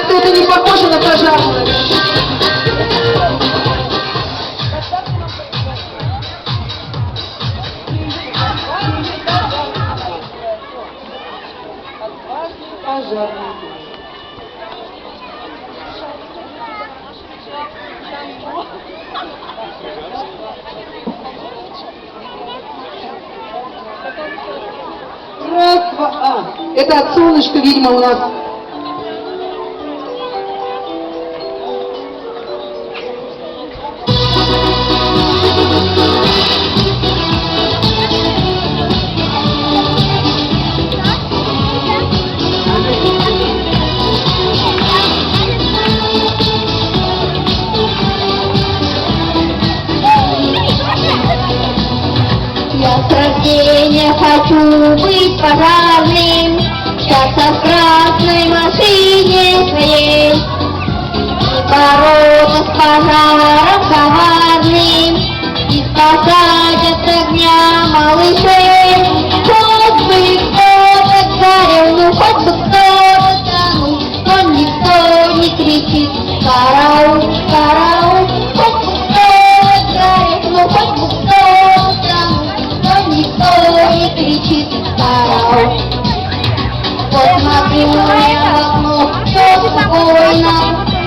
Как-то это не похоже на пожарную. Раз, два, это от солнышка, видимо, у нас. Я с рождения хочу быть пожарным, мчаться в красной машине своей и бороться с пожаром коварным и спасать от огня малышей. Хоть бы кто-то горел, ну хоть бы кто-то тонул, но никто не кричит: караул, караул. Хоть бы кто-то горел, ну хоть бы кто-то тонул, но никто не кричит: караул. Вот смотрю я в окно, все спокойно.